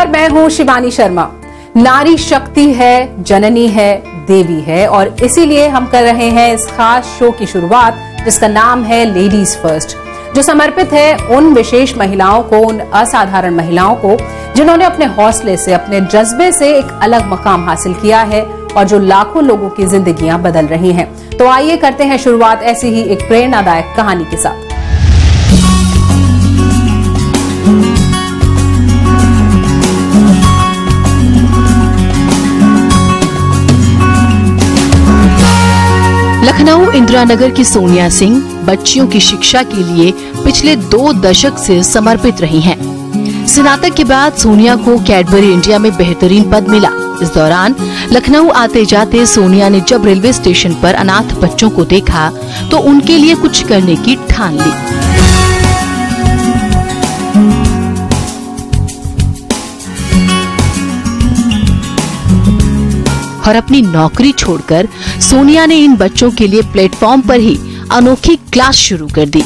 नमस्कार, मैं हूं शिवानी शर्मा। नारी शक्ति है, जननी है, देवी है और इसीलिए हम कर रहे हैं इस खास शो की शुरुआत जिसका नाम है लेडीज फर्स्ट, जो समर्पित है उन विशेष महिलाओं को, उन असाधारण महिलाओं को जिन्होंने अपने हौसले से, अपने जज्बे से एक अलग मकाम हासिल किया है और जो लाखों लोगों की जिंदगियां बदल रही हैं। तो आइए करते हैं शुरुआत ऐसी ही एक प्रेरणादायक कहानी के साथ। लखनऊ इंदिरानगर की सोनिया सिंह बच्चियों की शिक्षा के लिए पिछले 2 दशक से समर्पित रही हैं। स्नातक के बाद सोनिया को कैडबरी इंडिया में बेहतरीन पद मिला। इस दौरान लखनऊ आते जाते सोनिया ने जब रेलवे स्टेशन पर अनाथ बच्चों को देखा तो उनके लिए कुछ करने की ठान ली। और अपनी नौकरी छोड़कर सोनिया ने इन बच्चों के लिए प्लेटफॉर्म पर ही अनोखी क्लास शुरू कर दी।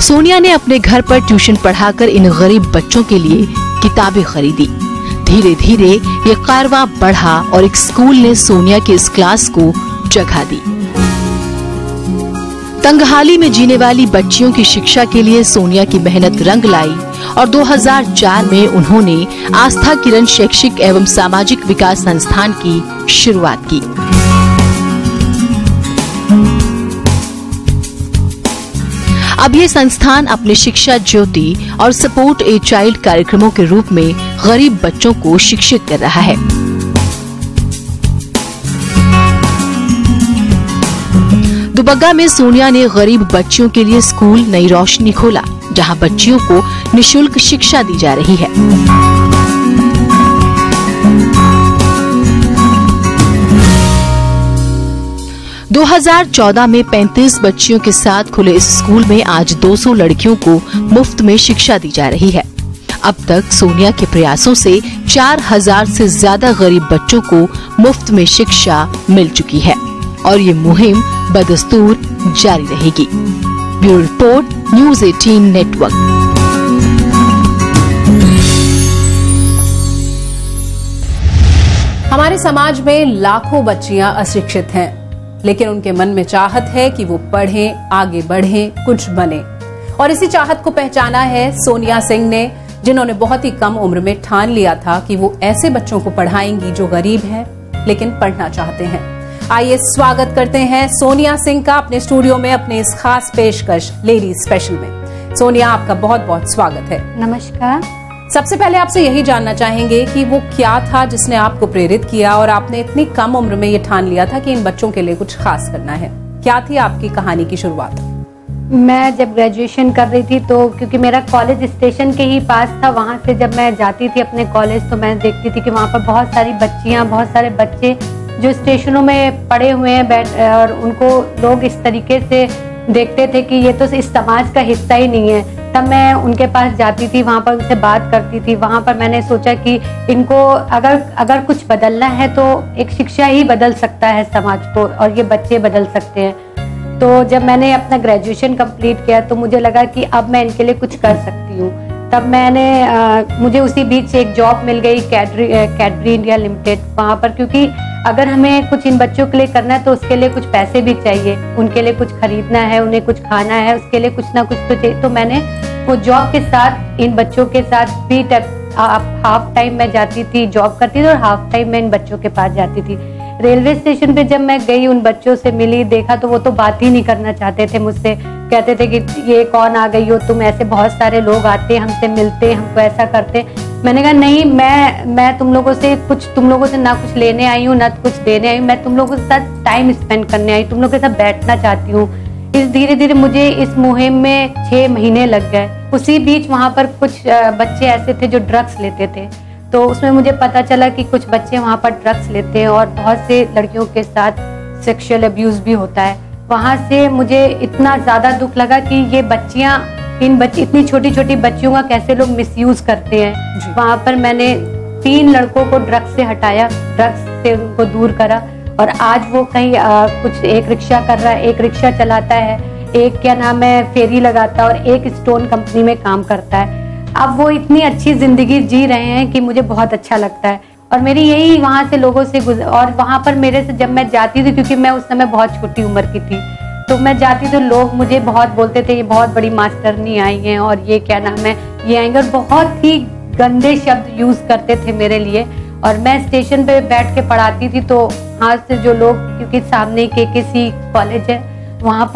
सोनिया ने अपने घर पर ट्यूशन पढ़ाकर इन गरीब बच्चों के लिए किताबें खरीदी। धीरे धीरे ये कारवां बढ़ा और एक स्कूल ने सोनिया के इस क्लास को जगह दी। तंगहाली में जीने वाली बच्चियों की शिक्षा के लिए सोनिया की मेहनत रंग लाई और 2004 में उन्होंने आस्था किरण शैक्षिक एवं सामाजिक विकास संस्थान की शुरुआत की। अब ये संस्थान अपने शिक्षा ज्योति और सपोर्ट ए चाइल्ड कार्यक्रमों के रूप में गरीब बच्चों को शिक्षित कर रहा है। दुबग्गा में सोनिया ने गरीब बच्चियों के लिए स्कूल नई रोशनी खोला, जहां बच्चियों को निशुल्क शिक्षा दी जा रही है। – 2014 में 35 बच्चियों के साथ खुले इस स्कूल में आज 200 लड़कियों को मुफ्त में शिक्षा दी जा रही है। अब तक सोनिया के प्रयासों से 4000 से ज्यादा गरीब बच्चों को मुफ्त में शिक्षा मिल चुकी है और ये मुहिम बदस्तूर जारी रहेगी। Bureau report, news 18 network. हमारे समाज में लाखों बच्चियां अशिक्षित हैं, लेकिन उनके मन में चाहत है कि वो पढ़ें, आगे बढ़ें, कुछ बने। और इसी चाहत को पहचाना है सोनिया सिंह ने, जिन्होंने बहुत ही कम उम्र में ठान लिया था कि वो ऐसे बच्चों को पढ़ाएंगी जो गरीब हैं लेकिन पढ़ना चाहते हैं। आइए स्वागत करते हैं सोनिया सिंह का अपने स्टूडियो में, अपने इस खास पेशकश लेडीज स्पेशल में। सोनिया, आपका बहुत बहुत स्वागत है। नमस्कार। सबसे पहले आपसे यही जानना चाहेंगे कि वो क्या था जिसने आपको प्रेरित किया और आपने इतनी कम उम्र में ये ठान लिया था कि इन बच्चों के लिए कुछ खास करना है। क्या थी आपकी कहानी की शुरुआत? मैं जब ग्रेजुएशन कर रही थी तो क्योंकि मेरा कॉलेज स्टेशन के ही पास था, वहाँ से जब मैं जाती थी अपने कॉलेज तो मैं देखती थी कि वहाँ पर बहुत सारी बच्चियाँ, बहुत सारे बच्चे जो स्टेशनों में पड़े हुए हैं और उनको लोग इस तरीके से देखते थे कि ये तो इस समाज का हिस्सा ही नहीं है। तब मैं उनके पास जाती थी, वहाँ पर उनसे बात करती थी। वहाँ पर मैंने सोचा कि इनको अगर कुछ बदलना है तो एक शिक्षा ही बदल सकता है समाज को और ये बच्चे बदल सकते हैं। तो जब मैंने अपना ग्रेजुएशन कंप्लीट किया तो मुझे लगा कि अब मैं इनके लिए कुछ कर सकती हूँ। तब मुझे उसी बीच एक जॉब मिल गई कैडबरी इंडिया लिमिटेड, वहाँ पर, क्योंकि अगर हमें कुछ इन बच्चों के लिए करना है तो उसके लिए कुछ पैसे भी चाहिए, उनके लिए कुछ खरीदना है, उन्हें कुछ खाना है, उसके लिए कुछ ना कुछ तो चाहिए। तो मैंने वो जॉब के साथ इन बच्चों के साथ भी हाफ टाइम मैं जाती थी, जॉब करती थी और हाफ टाइम मैं इन बच्चों के पास जाती थी। रेलवे स्टेशन पे जब मैं गई, उन बच्चों से मिली, देखा तो वो तो बात ही नहीं करना चाहते थे मुझसे। कहते थे कि ये कौन आ गई हो तुम, ऐसे बहुत सारे लोग आते हमसे मिलते, हमको ऐसा करते। मैंने कहा नहीं, मैं तुम लोगों से ना कुछ लेने आई हूँ ना कुछ देने आई हूँ, मैं तुम लोगों के साथ टाइम स्पेंड करने आई, तुम लोगों के साथ बैठना चाहती हूँ। इस धीरे धीरे मुझे इस मुहिम में 6 महीने लग गए। उसी बीच वहाँ पर कुछ बच्चे ऐसे थे जो ड्रग्स लेते थे, तो उसमें मुझे पता चला कि कुछ बच्चे वहाँ पर ड्रग्स लेते हैं और बहुत से लड़कियों के साथ सेक्सुअल अब्यूज भी होता है। वहाँ से मुझे इतना ज़्यादा दुख लगा कि ये बच्चियाँ, इतनी छोटी छोटी बच्चियों का कैसे लोग मिसयूज करते हैं। वहाँ पर मैंने 3 लड़कों को ड्रग्स से हटाया, ड्रग्स से उनको दूर करा और आज वो कहीं कुछ एक रिक्शा कर रहा है, एक रिक्शा चलाता है, एक क्या नाम है फेरी लगाता है और एक स्टोन कंपनी में काम करता है। अब वो इतनी अच्छी जिंदगी जी रहे हैं कि मुझे बहुत अच्छा लगता है। और मेरी यही वहाँ से लोगों से और वहाँ पर मेरे से जब मैं जाती थी, क्योंकि मैं उस समय बहुत छोटी उम्र की थी, तो मैं जाती तो लोग मुझे बहुत बोलते थे ये बहुत बड़ी मास्टरनी आई हैं और ये क्या नाम है ये आएंगे, और बहुत ही गंदे शब्द यूज करते थे मेरे लिए। और मैं स्टेशन पे बैठ के पढ़ाती थी तो वहाँ से जो लोग, क्योंकि सामने KKC कॉलेज है, वहाँ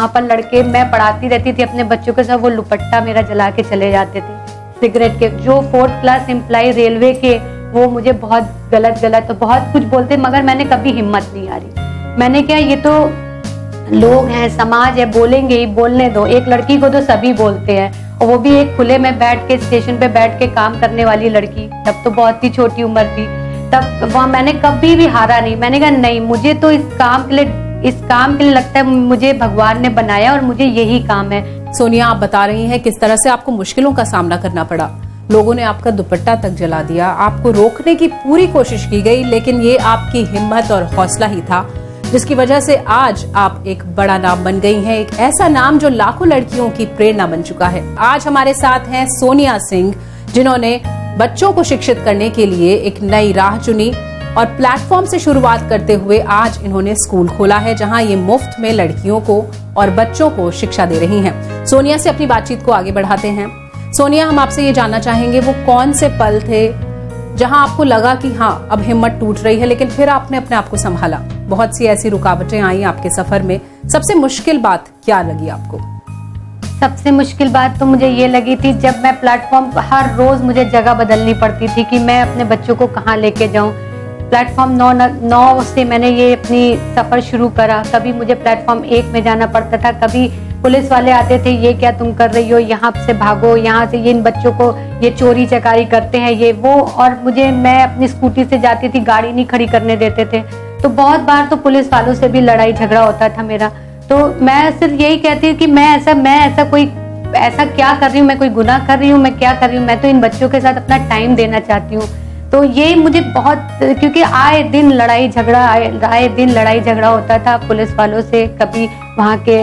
पर लड़के, मैं पढ़ाती रहती थी अपने बच्चों के साथ, वो दुपट्टा मेरा जला के चले जाते थे सिगरेट के। जो 4th क्लास एम्प्लॉय रेलवे के, वो मुझे बहुत गलत तो बहुत कुछ बोलते, मगर मैंने कभी हिम्मत नहीं हारी। मैंने क्या, ये तो लोग हैं, समाज है, बोलेंगे ही, बोलने दो। एक लड़की को तो सभी बोलते हैं, और वो भी एक खुले में बैठ के, स्टेशन पे बैठ के काम करने वाली लड़की। तब तो बहुत ही छोटी उम्र थी, तब वहाँ मैंने कभी भी हारा नहीं। मैंने कहा नहीं, मुझे तो इस काम के लिए लगता है मुझे भगवान ने बनाया और मुझे यही काम है। सोनिया, आप बता रही हैं किस तरह से आपको मुश्किलों का सामना करना पड़ा। लोगों ने आपका दुपट्टा तक जला दिया, आपको रोकने की पूरी कोशिश की गई, लेकिन ये आपकी हिम्मत और हौसला ही था जिसकी वजह से आज आप एक बड़ा नाम बन गई हैं, एक ऐसा नाम जो लाखों लड़कियों की प्रेरणा बन चुका है। आज हमारे साथ हैं सोनिया सिंह, जिन्होंने बच्चों को शिक्षित करने के लिए एक नई राह चुनी और प्लेटफॉर्म से शुरुआत करते हुए आज इन्होंने स्कूल खोला है जहां ये मुफ्त में लड़कियों को और बच्चों को शिक्षा दे रही हैं। सोनिया से अपनी बातचीत को आगे बढ़ाते हैं। सोनिया, हम आपसे ये जानना चाहेंगे वो कौन से पल थे जहां आपको लगा कि हाँ अब हिम्मत टूट रही है, लेकिन फिर आपने अपने आप को संभाला। बहुत सी ऐसी रुकावटें आई आपके सफर में, सबसे मुश्किल बात क्या लगी आपको? सबसे मुश्किल बात तो मुझे ये लगी थी जब मैं प्लेटफॉर्म, हर रोज मुझे जगह बदलनी पड़ती थी कि मैं अपने बच्चों को कहाँ लेके जाऊं। प्लेटफॉर्म 9 से मैंने ये अपनी सफर शुरू करा। कभी मुझे प्लेटफॉर्म 1 में जाना पड़ता था, कभी पुलिस वाले आते थे, ये क्या तुम कर रही हो, यहाँ से भागो, यहाँ से, ये इन बच्चों को ये चोरी चकारी करते हैं, ये वो। और मैं अपनी स्कूटी से जाती थी, गाड़ी नहीं खड़ी करने देते थे, तो बहुत बार तो पुलिस वालों से भी लड़ाई झगड़ा होता था मेरा। तो मैं सिर्फ यही कहती हूँ कि मैं ऐसा क्या कर रही हूँ, मैं कोई गुनाह कर रही हूँ, मैं क्या कर रही हूँ, मैं तो इन बच्चों के साथ अपना टाइम देना चाहती हूँ। तो ये मुझे बहुत, क्योंकि आए दिन लड़ाई झगड़ा होता था पुलिस वालों से, कभी वहाँ के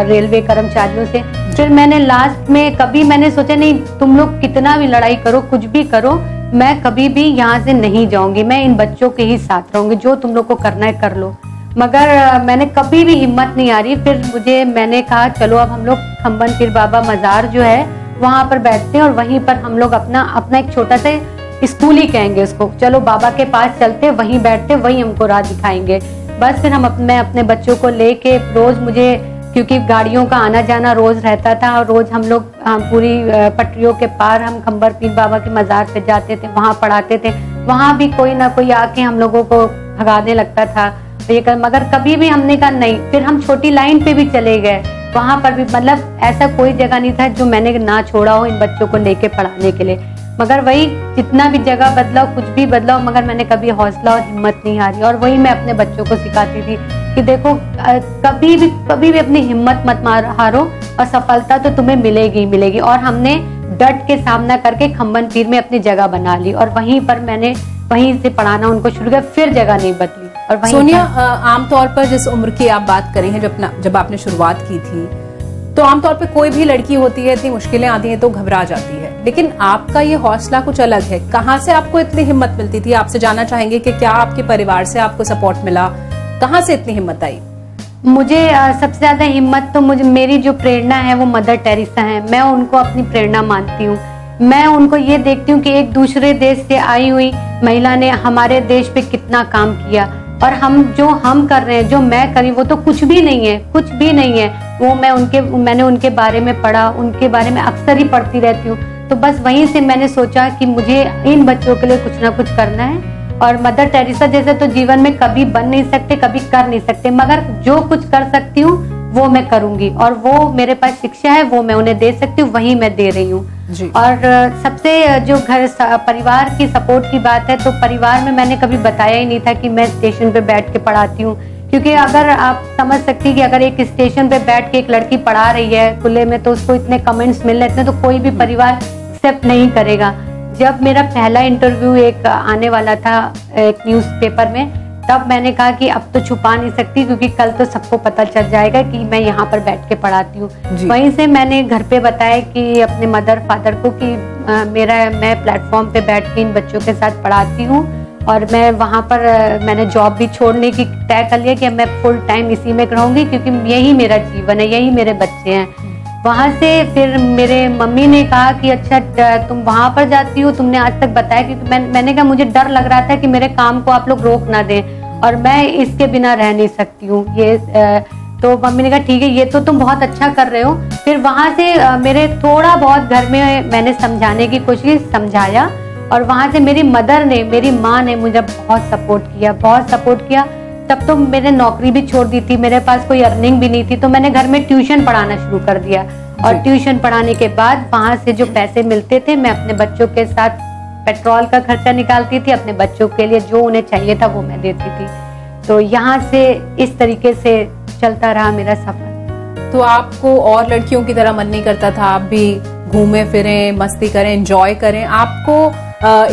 रेलवे कर्मचारियों से। फिर मैंने लास्ट में कभी मैंने सोचा नहीं, तुम लोग कितना भी लड़ाई करो, कुछ भी करो, मैं कभी भी यहाँ से नहीं जाऊंगी, मैं इन बच्चों के ही साथ रहूंगी, जो तुम लोग को करना है कर लो। मगर मैंने कभी भी हिम्मत नहीं हारी। फिर मैंने कहा चलो अब हम लोग खम्बन पीर बाबा मजार जो है वहां पर बैठते हैं और वहीं पर हम लोग अपना एक छोटा सा स्कूल ही कहेंगे उसको, चलो बाबा के पास चलते, वहीं बैठते, वहीं हमको राह दिखाएंगे। बस फिर मैं अपने बच्चों को लेके रोज, मुझे क्योंकि गाड़ियों का आना जाना रोज रहता था, और रोज हम लोग पूरी पटरियों के पार हम खम्बर पीर बाबा के मजार पे जाते थे, वहां पढ़ाते थे। वहां भी कोई ना कोई आके हम लोगों को भगाने लगता था, मगर कभी भी हमने कहा नहीं। फिर हम छोटी लाइन पे भी चले गए, वहां पर भी मतलब ऐसा कोई जगह नहीं था जो मैंने ना छोड़ा हो इन बच्चों को लेके पढ़ाने के लिए। मगर वही, जितना भी जगह बदलाओ, कुछ भी बदलाओ, मगर मैंने कभी हौसला और हिम्मत नहीं हारी। और वही मैं अपने बच्चों को सिखाती थी कि देखो कभी भी अपनी हिम्मत मत हारो, और सफलता तो तुम्हें मिलेगी ही मिलेगी। और हमने डट के सामना करके खम्बन पीर में अपनी जगह बना ली, और वहीं पर मैंने वहीं से पढ़ाना उनको शुरू किया, फिर जगह नहीं बदली। और सोनिया, आमतौर पर जिस उम्र की आप बात करें हैं, जब आपने शुरुआत की थी, तो आमतौर पे कोई भी लड़की होती है, इतनी मुश्किलें आती हैं तो घबरा जाती है, लेकिन आपका ये हौसला कुछ अलग है। कहाँ से आपको इतनी हिम्मत मिलती थी? आपसे जानना चाहेंगे कि क्या आपके परिवार से आपको सपोर्ट मिला, कहाँ से इतनी हिम्मत आई? मुझे सबसे ज्यादा हिम्मत तो मेरी जो प्रेरणा है वो मदर टेरेसा है। मैं उनको अपनी प्रेरणा मानती हूँ। मैं उनको ये देखती हूँ कि एक दूसरे देश से आई हुई महिला ने हमारे देश पे कितना काम किया, और हम कर रहे हैं, जो मैं करी, वो तो कुछ भी नहीं है। वो मैंने उनके बारे में पढ़ा, उनके बारे में अक्सर ही पढ़ती रहती हूँ। तो बस वहीं से मैंने सोचा कि मुझे इन बच्चों के लिए कुछ ना कुछ करना है। और मदर टेरेसा जैसे तो जीवन में कभी बन नहीं सकते, कभी कर नहीं सकते, मगर जो कुछ कर सकती हूँ वो मैं करूंगी। और वो मेरे पास शिक्षा है, वो मैं उन्हें दे सकती हूँ, वही मैं दे रही हूँ। और सबसे जो परिवार की सपोर्ट की बात है, तो परिवार में मैंने कभी बताया ही नहीं था कि मैं स्टेशन पे बैठ के पढ़ाती हूँ। क्योंकि अगर आप समझ सकती कि अगर एक स्टेशन पे बैठ के एक लड़की पढ़ा रही है खुले में, तो उसको इतने कमेंट्स मिल रहे थे, तो कोई भी परिवार एक्सेप्ट नहीं करेगा। जब मेरा पहला इंटरव्यू एक आने वाला था एक न्यूज़पेपर में, तब मैंने कहा कि अब तो छुपा नहीं सकती, क्योंकि कल तो सबको पता चल जाएगा कि मैं यहाँ पर बैठ के पढ़ाती हूँ। वहीं से मैंने घर पे बताया कि अपने मदर फादर को कि मैं प्लेटफॉर्म पे बैठ के इन बच्चों के साथ पढ़ाती हूँ, और मैं वहाँ पर मैंने जॉब भी छोड़ने की तय कर लिया कि मैं फुल टाइम इसी में रहूँगी, क्योंकि यही मेरा जीवन है, यही मेरे बच्चे हैं। वहाँ से फिर मेरे मम्मी ने कहा कि अच्छा तुम वहाँ पर जाती हो, तुमने आज तक बताया, क्योंकि मैंने कहा मुझे डर लग रहा था कि मेरे काम को आप लोग रोक ना दें, और मैं इसके बिना रह नहीं सकती हूँ। तो मम्मी ने कहा ठीक है, ये तो तुम बहुत अच्छा कर रहे हो। फिर वहाँ से मेरे थोड़ा बहुत घर में मैंने समझाने की कोशिश, समझाया, और वहाँ से मेरी मदर ने, मेरी माँ ने मुझे बहुत सपोर्ट किया। तब तो मैंने नौकरी भी छोड़ दी थी, मेरे पास कोई अर्निंग भी नहीं थी, तो मैंने घर में ट्यूशन पढ़ाना शुरू कर दिया। और ट्यूशन पढ़ाने के बाद वहाँ से जो पैसे मिलते थे, मैं अपने बच्चों के साथ पेट्रोल का खर्चा निकालती थी, अपने बच्चों के लिए जो उन्हें चाहिए था वो मैं देती थी। तो यहाँ से इस तरीके से चलता रहा मेरा सफर। तो आपको और लड़कियों की तरह मन नहीं करता था, आप भी घूमे फिरें, मस्ती करें, एंजॉय करें? आपको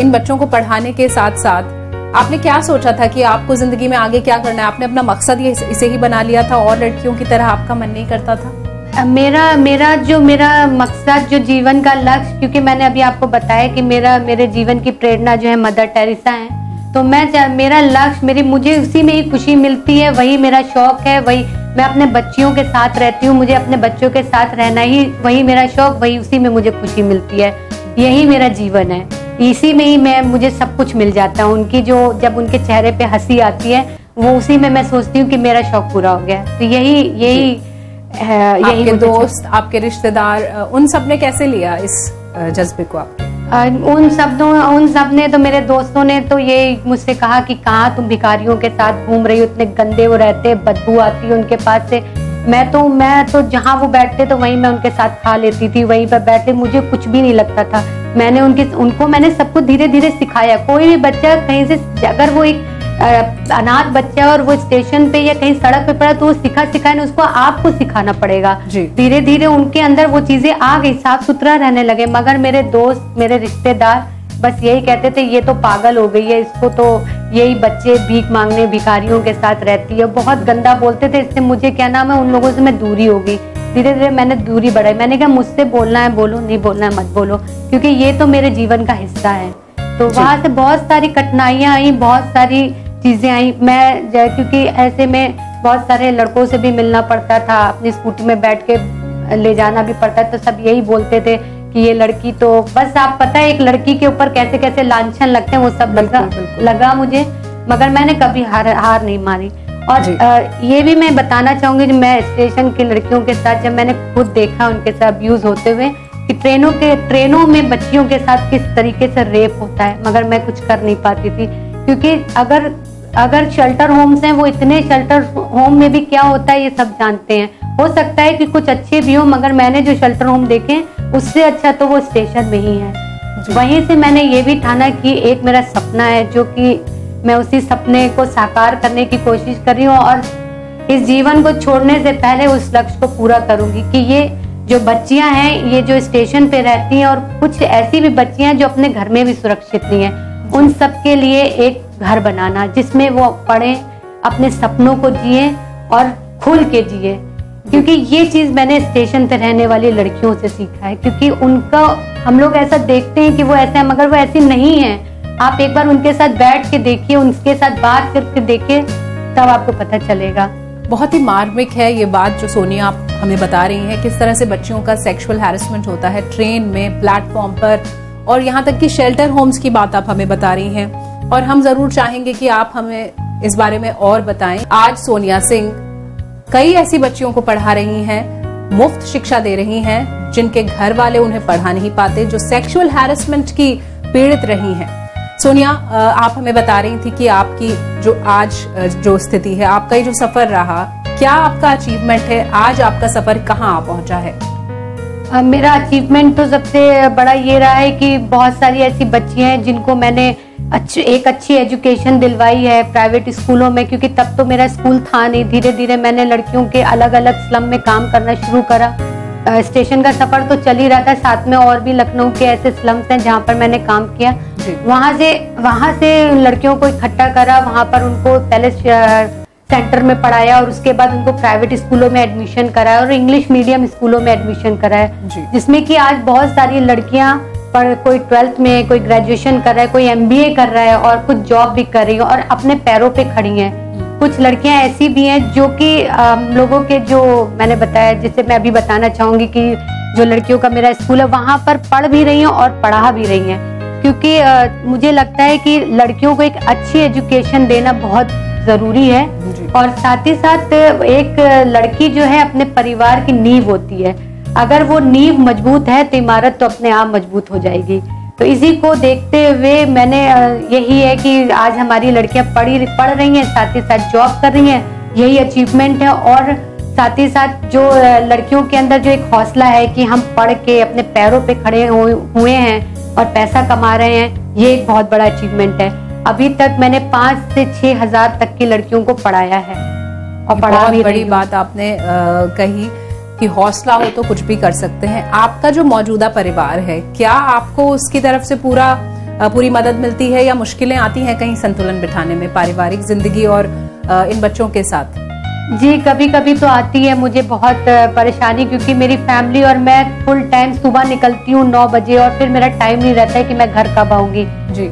इन बच्चों को पढ़ाने के साथ साथ आपने क्या सोचा था कि आपको जिंदगी में आगे क्या करना है? आपने अपना मकसद इसे ही बना लिया था और लड़कियों की तरह आपका मन नहीं करता था? मेरा मकसद, जो जीवन का लक्ष्य, क्योंकि मैंने अभी आपको बताया कि मेरे जीवन की प्रेरणा जो है मदर टेरेसा है, तो मेरा लक्ष्य, मुझे उसी में ही खुशी मिलती है, वही मेरा शौक है, वही मैं अपने बच्चियों के साथ रहती हूँ, मुझे अपने बच्चों के साथ रहना ही वही मेरा शौक, वही उसी में मुझे खुशी मिलती है, यही मेरा जीवन है, इसी में ही मुझे सब कुछ मिल जाता है। उनकी जब उनके चेहरे पे हंसी आती है, वो उसी में मैं सोचती हूँ कि मेरा शौक पूरा हो गया। तो यही आपके दोस्त, आपके रिश्तेदार, उन सब ने कैसे लिया इस जज्बे को आपके? उन सब ने तो, मेरे दोस्तों ने तो ये मुझसे कहा कि कहाँ तुम भिखारियों के साथ घूम रही हो, इतने गंदे वो रहते, बदबू आती है उनके पास से। मैं तो जहाँ वो बैठते तो वहीं मैं उनके साथ खा लेती थी, वहीं पर बैठे, मुझे कुछ भी नहीं लगता था। उनको मैंने सबको धीरे धीरे सिखाया। कोई भी बच्चा कहीं से, अगर वो एक अनाथ बच्चा और वो स्टेशन पे या कहीं सड़क पे पड़ा, तो वो सिखाए ना, उसको आपको सिखाना पड़ेगा। धीरे धीरे उनके अंदर वो चीजें आ गई, साफ सुथरा रहने लगे। मगर मेरे दोस्त, मेरे रिश्तेदार बस यही कहते थे, ये तो पागल हो गई है, इसको तो यही बच्चे भीख मांगने, भिखारियों के साथ रहती है, बहुत गंदा बोलते थे। इससे मुझे क्या नाम है, उन लोगों से मैं दूरी हो गई। धीरे धीरे मैंने दूरी बढ़ाई। मैंने कहा मुझसे बोलना है बोलो, नहीं बोलना है मत बोलो, क्योंकि ये तो मेरे जीवन का हिस्सा है। तो वहां से बहुत सारी कठिनाइयां आई, बहुत सारी चीजें आई। क्योंकि ऐसे में बहुत सारे लड़कों से भी मिलना पड़ता था, अपनी स्कूटी में बैठ के ले जाना भी पड़ता है, तो सब यही बोलते थे कि ये लड़की तो, बस आप पता है एक लड़की के ऊपर कैसे कैसे लांछन लगते हैं, वो सब लगा मुझे। मगर मैंने कभी हार नहीं मारी। और ये भी मैं बताना चाहूंगी, जो मैं स्टेशन की लड़कियों के साथ, जब मैंने खुद देखा उनके साथ अब्यूज होते हुए, कि ट्रेनों में बच्चियों के साथ किस तरीके से रेप होता है, मगर मैं कुछ कर नहीं पाती थी। क्योंकि अगर शेल्टर होम्स हैं, वो इतने शेल्टर होम में भी क्या होता है ये सब जानते हैं। हो सकता है कि कुछ अच्छे भी हो, मगर मैंने जो शेल्टर होम देखे उससे अच्छा तो वो स्टेशन में ही है। वहीं से मैंने ये भी ठाना कि एक मेरा सपना है, जो कि मैं उसी सपने को साकार करने की कोशिश कर रही हूँ, और इस जीवन को छोड़ने से पहले उस लक्ष्य को पूरा करूंगी कि ये जो बच्चियां हैं, ये जो स्टेशन पे रहती हैं, और कुछ ऐसी भी बच्चियां हैं जो अपने घर में भी सुरक्षित नहीं है, उन सब के लिए एक घर बनाना, जिसमें वो पढ़ें, अपने सपनों को जिए और खुल के जिए। क्योंकि ये चीज मैंने स्टेशन पे रहने वाली लड़कियों से सीखा है। क्योंकि उनका, हम लोग ऐसा देखते हैं कि वो ऐसे है, मगर वो ऐसी नहीं है। आप एक बार उनके साथ बैठ के देखिए, उनके साथ बात करके देखिए, तब आपको पता चलेगा। बहुत ही मार्मिक है ये बात जो सोनिया आप हमें बता रही हैं, किस तरह से बच्चियों का सेक्सुअल हैरेसमेंट होता है ट्रेन में, प्लेटफॉर्म पर, और यहाँ तक कि शेल्टर होम्स की बात आप हमें बता रही हैं। और हम जरूर चाहेंगे कि आप हमें इस बारे में और बताएं। आज सोनिया सिंह कई ऐसी बच्चियों को पढ़ा रही हैं, मुफ्त शिक्षा दे रही हैं, जिनके घर वाले उन्हें पढ़ा नहीं पाते, जो सेक्सुअल हैरेसमेंट की पीड़ित रही हैं। सोनिया, आप हमें बता रही थी कि आपकी जो स्थिति है, आपका ये जो सफर रहा, क्या आपका अचीवमेंट है? आज आपका सफर कहाँ पहुंचा है? मेरा अचीवमेंट तो सबसे बड़ा ये रहा है कि बहुत सारी ऐसी बच्चियां हैं जिनको मैंने एक अच्छी एजुकेशन दिलवाई है प्राइवेट स्कूलों में। क्योंकि तब तो मेरा स्कूल था नहीं। धीरे धीरे मैंने लड़कियों के अलग अलग स्लम में काम करना शुरू करा। स्टेशन का सफर तो चल ही रहा था, साथ में और भी लखनऊ के ऐसे स्लम्स हैं जहाँ पर मैंने काम किया। वहां से लड़कियों को इकट्ठा करा, वहां पर उनको पहले सेंटर में पढ़ाया और उसके बाद उनको प्राइवेट स्कूलों में एडमिशन कराया और इंग्लिश मीडियम स्कूलों में एडमिशन कराया, जिसमें कि आज बहुत सारी लड़कियां कोई 12th में, कोई ग्रेजुएशन कर रहा है, कोई MBA कर रहा है और कुछ जॉब भी कर रही है और अपने पैरों पे खड़ी हैं। कुछ लड़कियां ऐसी भी हैं जो कि लोगों के, जो मैंने बताया, जिसे मैं अभी बताना चाहूंगी कि जो लड़कियों का मेरा स्कूल है वहां पर पढ़ भी रही हैं और पढ़ा भी रही हैं, क्योंकि मुझे लगता है कि लड़कियों को एक अच्छी एजुकेशन देना बहुत जरूरी है और साथ ही साथ एक लड़की जो है अपने परिवार की नींव होती है। अगर वो नींव मजबूत है तो इमारत तो अपने आप मजबूत हो जाएगी। तो इसी को देखते हुए मैंने यही है कि आज हमारी लड़कियां पढ़ रही हैं, साथ ही साथ जॉब कर रही हैं, यही अचीवमेंट है। और साथ ही साथ जो लड़कियों के अंदर जो एक हौसला है कि हम पढ़ के अपने पैरों पे खड़े हुए हैं और पैसा कमा रहे हैं, ये एक बहुत बड़ा अचीवमेंट है। अभी तक मैंने 5 से 6 हजार तक की लड़कियों को पढ़ाया है और पढ़ा भी। बड़ी बात आपने कही कि हौसला हो तो कुछ भी कर सकते हैं। आपका जो मौजूदा परिवार है, क्या आपको उसकी तरफ से पूरी मदद मिलती है या मुश्किलें आती हैं कहीं संतुलन बिठाने में पारिवारिक जिंदगी और इन बच्चों के साथ? जी, कभी कभी तो आती है मुझे बहुत परेशानी, क्योंकि मेरी फैमिली और मैं फुल टाइम सुबह निकलती हूँ 9 बजे और फिर मेरा टाइम नहीं रहता है कि मैं घर कब आऊंगी।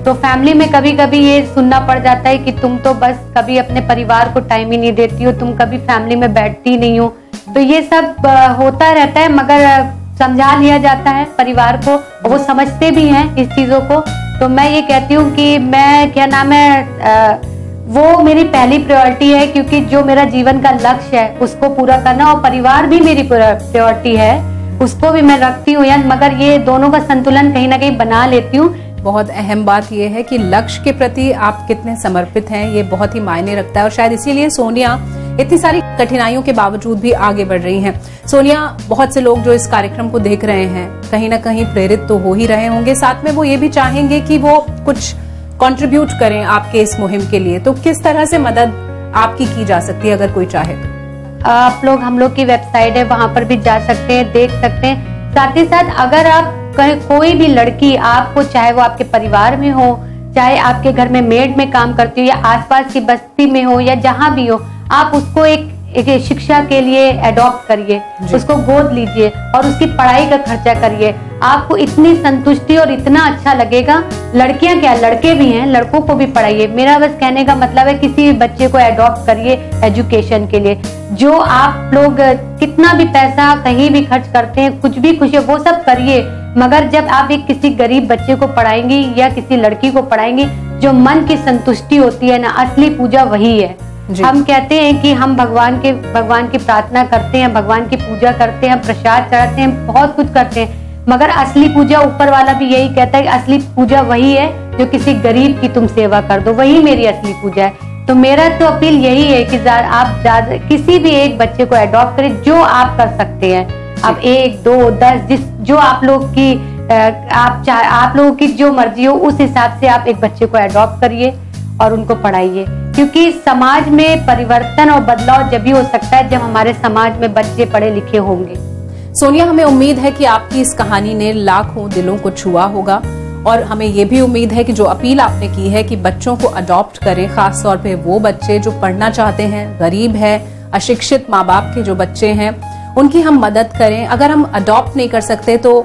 तो फैमिली में कभी कभी ये सुनना पड़ जाता है कि तुम तो बस कभी अपने परिवार को टाइम ही नहीं देती हो, तुम कभी फैमिली में बैठती नहीं हो। तो ये सब होता रहता है, मगर समझा लिया जाता है परिवार को, वो समझते भी हैं इस चीजों को। तो मैं ये कहती हूँ कि मैं, क्या नाम है, वो मेरी पहली प्रायोरिटी है, क्योंकि जो मेरा जीवन का लक्ष्य है उसको पूरा करना, और परिवार भी मेरी प्रायोरिटी है, उसको भी मैं रखती हूँ, मगर ये दोनों का संतुलन कहीं ना कहीं बना लेती हूँ। बहुत अहम बात यह है कि लक्ष्य के प्रति आप कितने समर्पित हैं, ये बहुत ही मायने रखता है और शायद इसीलिए सोनिया इतनी सारी कठिनाइयों के बावजूद भी आगे बढ़ रही हैं। सोनिया, बहुत से लोग जो इस कार्यक्रम को देख रहे हैं कहीं ना कहीं प्रेरित तो हो ही रहे होंगे, साथ में वो ये भी चाहेंगे कि वो कुछ कंट्रीब्यूट करें आपके इस मुहिम के लिए, तो किस तरह से मदद आपकी की जा सकती है अगर कोई चाहे तो? आप लोग, हम लोग की वेबसाइट है, वहां पर भी जा सकते हैं, देख सकते हैं। साथ ही साथ अगर आप कोई भी लड़की, आपको चाहे वो आपके परिवार में हो, चाहे आपके घर में मेड में काम करती हो या आसपास की बस्ती में हो या जहां भी हो, आप उसको एक शिक्षा के लिए अडॉप्ट करिए, उसको गोद लीजिए और उसकी पढ़ाई का खर्चा करिए। आपको इतनी संतुष्टि और इतना अच्छा लगेगा। लड़कियां क्या, लड़के भी हैं, लड़कों को भी पढ़ाइए। मेरा बस कहने का मतलब है किसी भी बच्चे को अडॉप्ट करिए एजुकेशन के लिए। जो आप लोग कितना भी पैसा कहीं भी खर्च करते हैं, कुछ भी खुशी, वो सब करिए, मगर जब आप एक किसी गरीब बच्चे को पढ़ाएंगी या किसी लड़की को पढ़ाएंगी, जो मन की संतुष्टि होती है ना, असली पूजा वही है। हम कहते हैं कि हम भगवान की प्रार्थना करते हैं, भगवान की पूजा करते हैं, प्रसाद चढ़ाते हैं, बहुत कुछ करते हैं, मगर असली पूजा ऊपर वाला भी यही कहता है कि असली पूजा वही है जो किसी गरीब की तुम सेवा कर दो, वही मेरी असली पूजा है। तो मेरा तो अपील यही है कि आप किसी भी एक बच्चे को अडॉप्ट करें, जो आप कर सकते हैं। आप 1, 2, 10, जो आप लोगों की जो मर्जी हो, उस हिसाब से आप एक बच्चे को अडॉप्ट करिए और उनको पढ़ाइए, क्योंकि समाज में परिवर्तन और बदलाव जब भी हो सकता है जब हमारे समाज में बच्चे पढ़े लिखे होंगे। सोनिया, हमें उम्मीद है कि आपकी इस कहानी ने लाखों दिलों को छुआ होगा और हमें ये भी उम्मीद है कि जो अपील आपने की है कि बच्चों को अडॉप्ट करें, खास तौर पे वो बच्चे जो पढ़ना चाहते हैं, गरीब है, अशिक्षित माँ बाप के जो बच्चे हैं, उनकी हम मदद करें। अगर हम अडॉप्ट नहीं कर सकते तो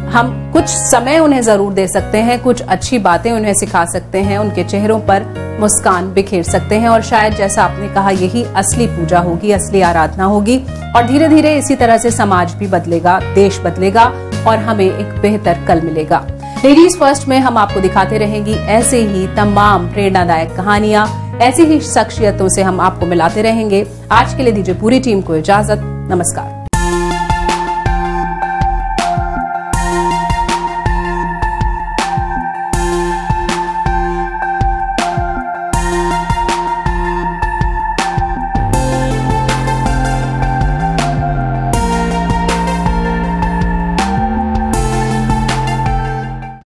हम कुछ समय उन्हें जरूर दे सकते हैं, कुछ अच्छी बातें उन्हें सिखा सकते हैं, उनके चेहरों पर मुस्कान बिखेर सकते हैं और शायद जैसा आपने कहा यही असली पूजा होगी, असली आराधना होगी और धीरे धीरे इसी तरह से समाज भी बदलेगा, देश बदलेगा और हमें एक बेहतर कल मिलेगा। लेडीज फर्स्ट में हम आपको दिखाते रहेंगी ऐसे ही तमाम प्रेरणादायक कहानियां, ऐसी ही शख्सियतों से हम आपको मिलाते रहेंगे। आज के लिए दीजिए पूरी टीम को इजाजत। नमस्कार।